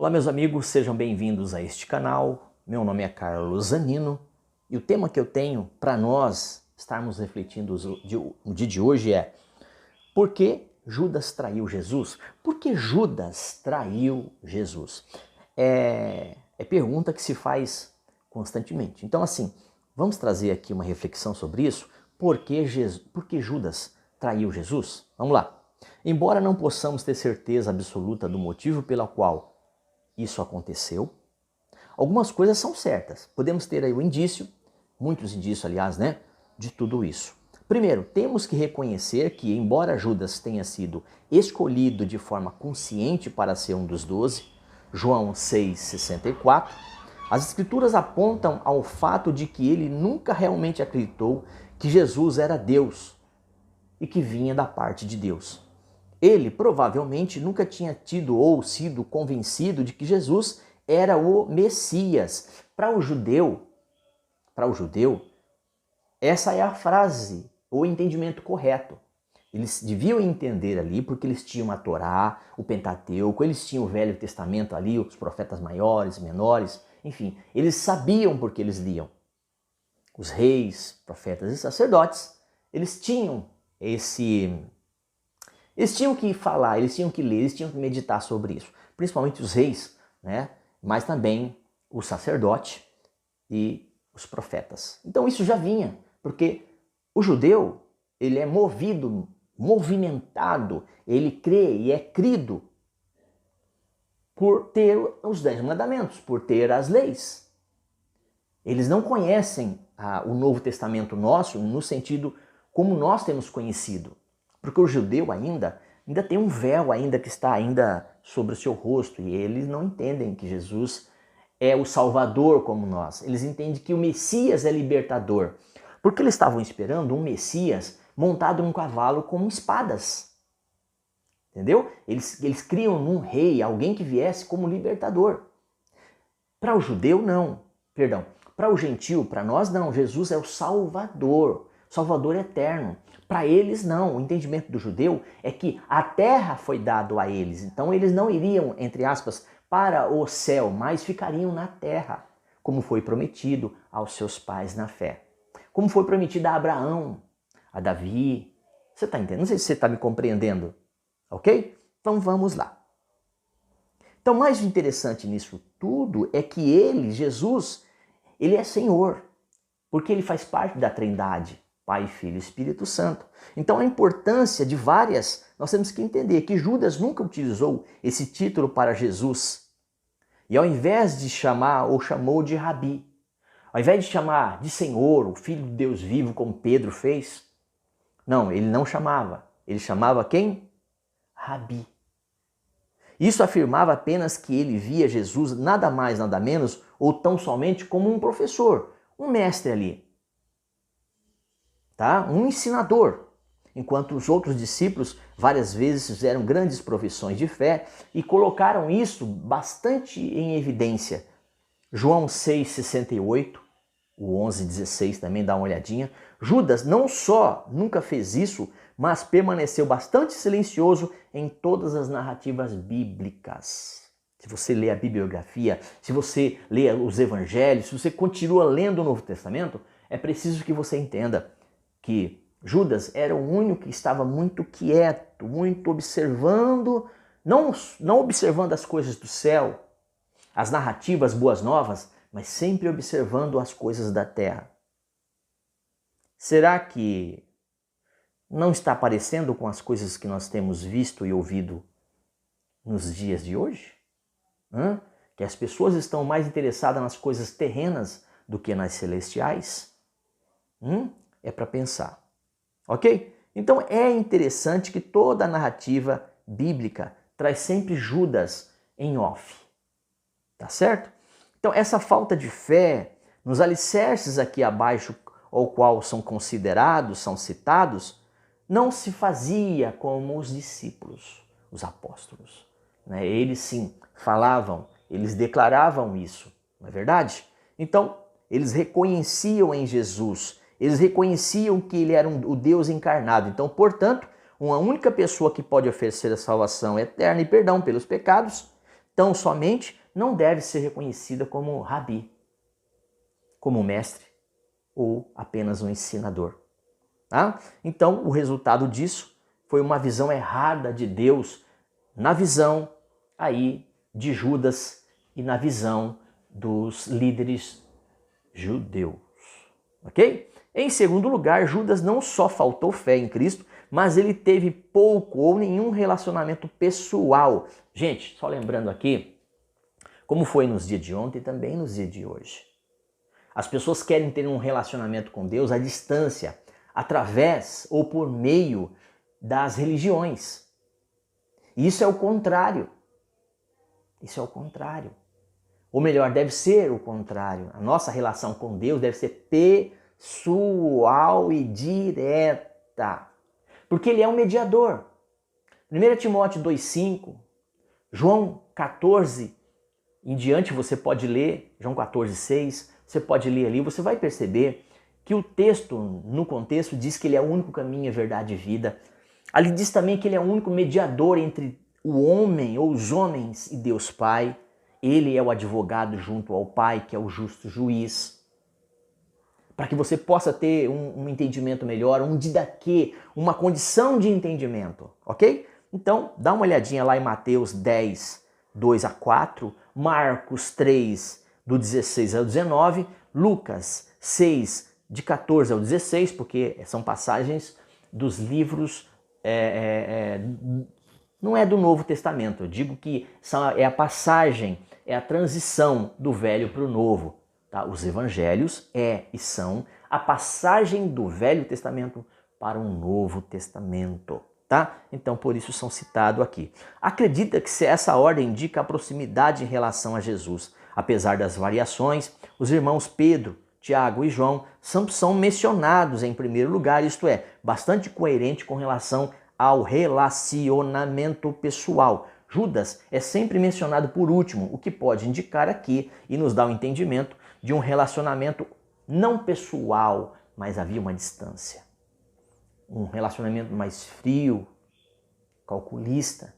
Olá meus amigos, sejam bem-vindos a este canal. Meu nome é Carlos Zanino e o tema que eu tenho para nós estarmos refletindo no dia de hoje é: por que Judas traiu Jesus? Por que Judas traiu Jesus? É pergunta que se faz constantemente. Então assim, vamos trazer aqui uma reflexão sobre isso. Por que Judas traiu Jesus? Vamos lá. Embora não possamos ter certeza absoluta do motivo pela qual isso aconteceu, algumas coisas são certas. Podemos ter aí o indício, muitos indícios, aliás, de tudo isso. Primeiro, temos que reconhecer que, embora Judas tenha sido escolhido de forma consciente para ser um dos 12, João 6,64, as Escrituras apontam ao fato de que ele nunca realmente acreditou que Jesus era Deus e que vinha da parte de Deus. Ele provavelmente nunca tinha tido ou sido convencido de que Jesus era o Messias. Para o judeu, essa é a frase, o entendimento correto. Eles deviam entender ali, porque eles tinham a Torá, o Pentateuco, eles tinham o Velho Testamento ali, os profetas maiores, menores, enfim, eles sabiam porque eles liam. Os reis, profetas e sacerdotes, eles tinham que falar, eles tinham que ler, eles tinham que meditar sobre isso. Principalmente os reis, mas também o sacerdote e os profetas. Então isso já vinha, porque o judeu, ele é movimentado, ele crê e é crido por ter os 10 mandamentos, por ter as leis. Eles não conhecem o Novo Testamento nosso no sentido como nós temos conhecido. Porque o judeu ainda tem um véu ainda que está ainda sobre o seu rosto e eles não entendem que Jesus é o Salvador como nós. Eles entendem que o Messias é libertador. Porque eles estavam esperando um Messias montado num cavalo com espadas. Entendeu? Eles criam num rei, alguém que viesse como libertador. Para o judeu, não. Perdão. Para o gentio, para nós, não. Jesus é o Salvador. Salvador eterno. Para eles, não. O entendimento do judeu é que a terra foi dada a eles. Então, eles não iriam, entre aspas, para o céu, mas ficariam na terra, como foi prometido aos seus pais na fé. Como foi prometido a Abraão, a Davi. Você está entendendo? Não sei se você está me compreendendo. Ok? Então, vamos lá. Então, mais interessante nisso tudo é que ele, Jesus, ele é Senhor, porque ele faz parte da Trindade. Pai, Filho e Espírito Santo. Então a importância de nós temos que entender que Judas nunca utilizou esse título para Jesus. E ao invés de chamou de Rabi. Ao invés de chamar de Senhor, o Filho de Deus vivo, como Pedro fez, não, ele não chamava. Ele chamava quem? Rabi. Isso afirmava apenas que ele via Jesus nada mais, nada menos, ou tão somente como um professor, um mestre ali. Um ensinador, enquanto os outros discípulos várias vezes fizeram grandes profissões de fé e colocaram isso bastante em evidência. João 6,68, o 11,16 também dá uma olhadinha. Judas não só nunca fez isso, mas permaneceu bastante silencioso em todas as narrativas bíblicas. Se você lê a bibliografia, se você lê os evangelhos, se você continua lendo o Novo Testamento, é preciso que você entenda que Judas era o único que estava muito quieto, muito observando, não observando as coisas do céu, as narrativas boas novas, mas sempre observando as coisas da terra. Será que não está parecendo com as coisas que nós temos visto e ouvido nos dias de hoje? Que as pessoas estão mais interessadas nas coisas terrenas do que nas celestiais? É para pensar, ok? Então é interessante que toda a narrativa bíblica traz sempre Judas em off, tá certo? Então essa falta de fé nos alicerces aqui abaixo, ao qual são considerados, são citados, não se fazia como os discípulos, os apóstolos. Eles sim falavam, eles declaravam isso, não é verdade? Então eles reconheciam em Jesus, eles reconheciam que ele era o Deus encarnado. Então, portanto, uma única pessoa que pode oferecer a salvação eterna e perdão pelos pecados tão somente não deve ser reconhecida como rabi, como mestre ou apenas um ensinador. Tá? Então, o resultado disso foi uma visão errada de Deus na visão aí de Judas e na visão dos líderes judeus. Ok? Em segundo lugar, Judas não só faltou fé em Cristo, mas ele teve pouco ou nenhum relacionamento pessoal. Gente, só lembrando aqui, como foi nos dias de ontem, também nos dias de hoje. As pessoas querem ter um relacionamento com Deus à distância, através ou por meio das religiões. Isso é o contrário. Isso é o contrário. Ou melhor, deve ser o contrário. A nossa relação com Deus deve ser pessoal e direta. Porque Ele é um mediador. 1 Timóteo 2,5, João 14, em diante você pode ler, João 14,6, você pode ler ali, você vai perceber que o texto, no contexto, diz que Ele é o único caminho, a verdade e vida. Ali diz também que Ele é o único mediador entre o homem ou os homens e Deus Pai. Ele é o advogado junto ao Pai, que é o justo juiz. Para que você possa ter um entendimento melhor, um didaquê, uma condição de entendimento, ok? Então, dá uma olhadinha lá em Mateus 10, 2 a 4, Marcos 3, do 16 ao 19, Lucas 6, de 14 ao 16, porque são passagens dos livros, não é do Novo Testamento, eu digo que é a passagem, é a transição do Velho para o Novo. Tá? Os evangelhos e são a passagem do Velho Testamento para um Novo Testamento. Tá? Então, por isso são citados aqui. Acredita que essa ordem indica a proximidade em relação a Jesus. Apesar das variações, os irmãos Pedro, Tiago e João são mencionados em primeiro lugar, isto é, bastante coerente com relação ao relacionamento pessoal. Judas é sempre mencionado por último, o que pode indicar aqui e nos dá o entendimento de um relacionamento não pessoal, mas havia uma distância. Um relacionamento mais frio, calculista,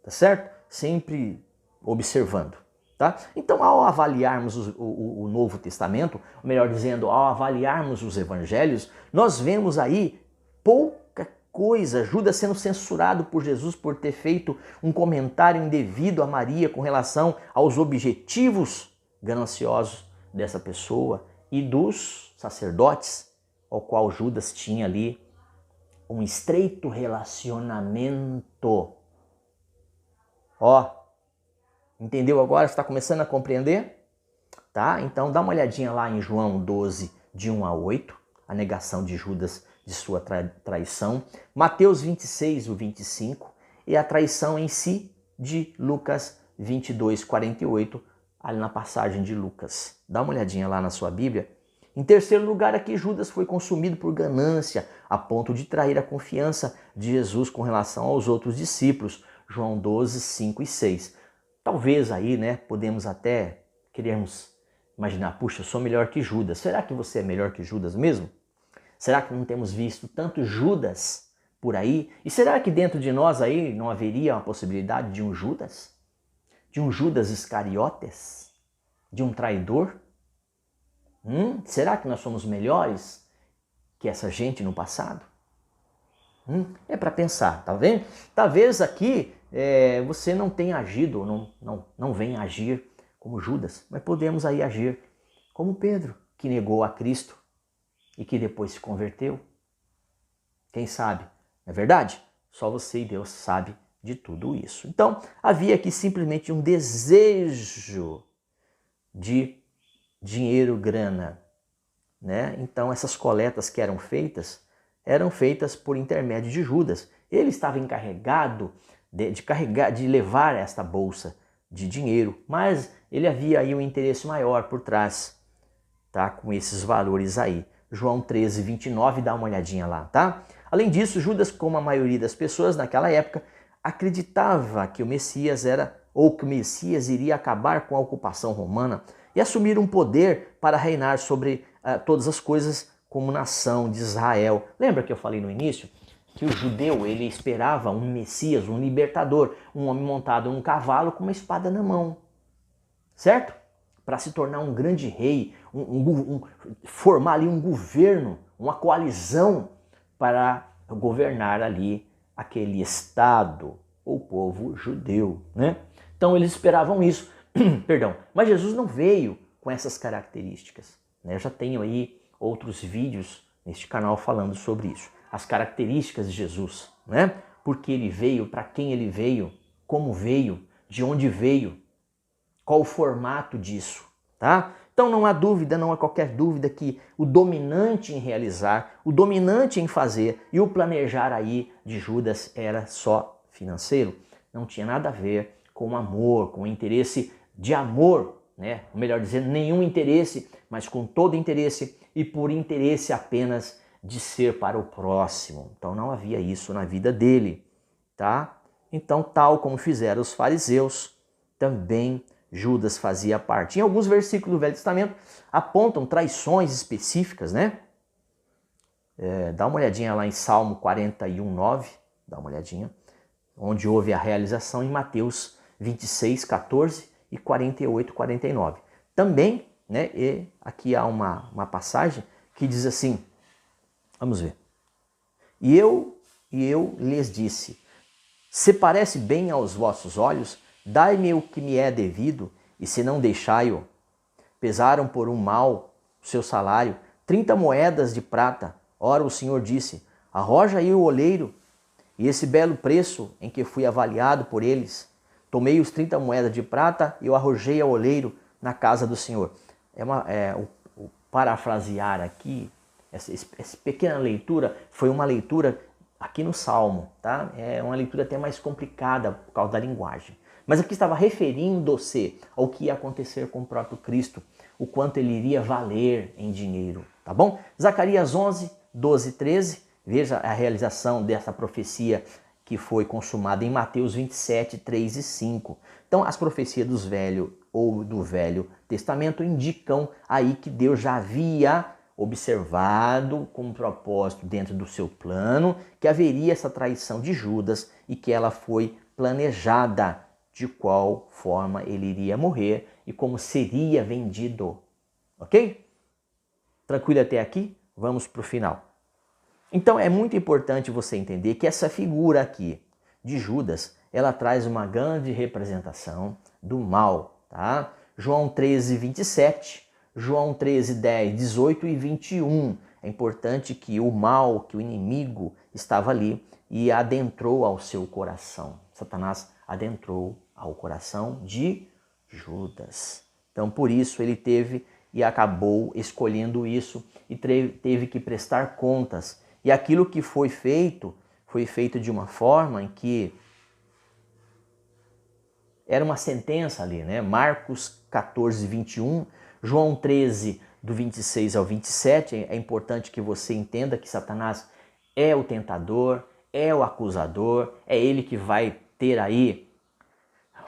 tá certo? Sempre observando. Tá? Então, ao avaliarmos o Novo Testamento, ou melhor dizendo, ao avaliarmos os evangelhos, nós vemos aí pouca coisa. Judas sendo censurado por Jesus por ter feito um comentário indevido a Maria com relação aos objetivos gananciosos dessa pessoa e dos sacerdotes, ao qual Judas tinha ali um estreito relacionamento. Ó, entendeu agora? Você está começando a compreender? Tá? Então dá uma olhadinha lá em João 12, de 1 a 8, a negação de Judas de sua traição. Mateus 26, o 25, e a traição em si de Lucas 22, 48, ali na passagem de Lucas. Dá uma olhadinha lá na sua Bíblia. Em terceiro lugar, aqui Judas foi consumido por ganância, a ponto de trair a confiança de Jesus com relação aos outros discípulos. João 12, 5 e 6. Talvez aí, né, podemos até querermos imaginar, puxa, eu sou melhor que Judas. Será que você é melhor que Judas mesmo? Será que não temos visto tanto Judas por aí? E será que dentro de nós aí não haveria uma possibilidade de um Judas? De um Judas Iscariotes? De um traidor? Será que nós somos melhores que essa gente no passado? É para pensar, tá vendo? Talvez aqui você não tenha agido, não venha agir como Judas, mas podemos aí agir como Pedro, que negou a Cristo e que depois se converteu. Quem sabe? Não é verdade? Só você e Deus sabe de tudo isso. Então, havia aqui simplesmente um desejo de dinheiro, grana, né? Então, essas coletas que eram feitas por intermédio de Judas. Ele estava encarregado de levar esta bolsa de dinheiro, mas ele havia aí um interesse maior por trás, tá? Com esses valores aí. João 13, 29, dá uma olhadinha lá, tá? Além disso, Judas, como a maioria das pessoas naquela época, acreditava que o Messias que o Messias iria acabar com a ocupação romana e assumir um poder para reinar sobre todas as coisas como nação de Israel. Lembra que eu falei no início? que o judeu ele esperava um Messias, um libertador, um homem montado num cavalo com uma espada na mão, certo? Para se tornar um grande rei, formar ali um governo, uma coalizão para governar ali aquele estado, o povo judeu, né? Então eles esperavam isso, perdão. Mas Jesus não veio com essas características, né? Eu já tenho aí outros vídeos neste canal falando sobre isso. As características de Jesus, né? Porque ele veio, para quem ele veio, como veio, de onde veio, qual o formato disso, tá? Então não há dúvida, não há qualquer dúvida que o dominante em realizar, o dominante em fazer e o planejar aí de Judas era só financeiro. Não tinha nada a ver com amor, com interesse de amor, né? Ou melhor dizer, nenhum interesse, mas com todo interesse e por interesse apenas de ser para o próximo. Então não havia isso na vida dele, tá? Então, tal como fizeram os fariseus, também Judas fazia parte. Em alguns versículos do Velho Testamento apontam traições específicas, né? Dá uma olhadinha lá em Salmo 41:9, dá uma olhadinha, onde houve a realização em Mateus 26:14 e 48:49. Também, né? E aqui há uma passagem que diz assim, vamos ver. E eu lhes disse: se parece bem aos vossos olhos, dai-me o que me é devido, e se não deixai-o, pesaram por um mal o seu salário, 30 moedas de prata. Ora o Senhor disse: arroja aí o oleiro, e esse belo preço em que fui avaliado por eles. Tomei os 30 moedas de prata e o arrojei ao oleiro na casa do Senhor. O parafrasear aqui, essa pequena leitura, foi uma leitura aqui no Salmo, tá? É uma leitura até mais complicada por causa da linguagem. Mas aqui estava referindo-se ao que ia acontecer com o próprio Cristo, o quanto ele iria valer em dinheiro, tá bom? Zacarias 11:12-13, veja a realização dessa profecia que foi consumada em Mateus 27:3-5. Então, as profecias do Velho Testamento indicam aí que Deus já havia observado com propósito dentro do seu plano que haveria essa traição de Judas e que ela foi planejada de qual forma ele iria morrer e como seria vendido. Ok? Tranquilo até aqui? Vamos para o final. Então é muito importante você entender que essa figura aqui de Judas, ela traz uma grande representação do mal, tá? João 13:27, João 13:10, 18 e 21. É importante que o mal, que o inimigo estava ali e adentrou ao seu coração. Satanás adentrou ao coração de Judas. Então por isso ele teve e acabou escolhendo isso e teve que prestar contas. E aquilo que foi feito de uma forma em que era uma sentença ali, né? Marcos 14:21, João 13, do 26 ao 27. É importante que você entenda que Satanás é o tentador, é o acusador, é ele que vai ter aí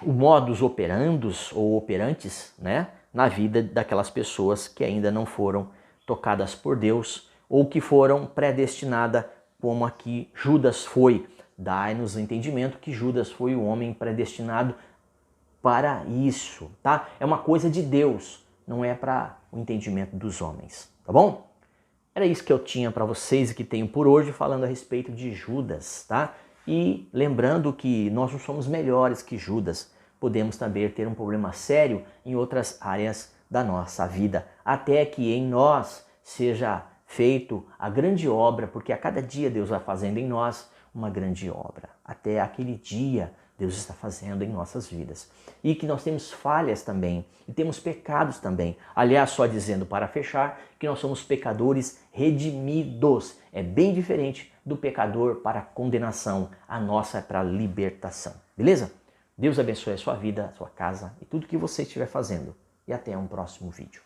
o modus operandos ou operantes, né? Na vida daquelas pessoas que ainda não foram tocadas por Deus ou que foram predestinadas, como aqui Judas foi. Dai-nos o entendimento que Judas foi o homem predestinado para isso, tá? É uma coisa de Deus, não é para o entendimento dos homens, tá bom? Era isso que eu tinha para vocês e que tenho por hoje falando a respeito de Judas, tá? E lembrando que nós não somos melhores que Judas, podemos também ter um problema sério em outras áreas da nossa vida, até que em nós seja feito a grande obra, porque a cada dia Deus vai fazendo em nós uma grande obra. Até aquele dia Deus está fazendo em nossas vidas. E que nós temos falhas também, e temos pecados também. Aliás, só dizendo para fechar, que nós somos pecadores redimidos. É bem diferente do pecador para condenação. A nossa é para libertação. Beleza? Deus abençoe a sua vida, a sua casa e tudo que você estiver fazendo. E até um próximo vídeo.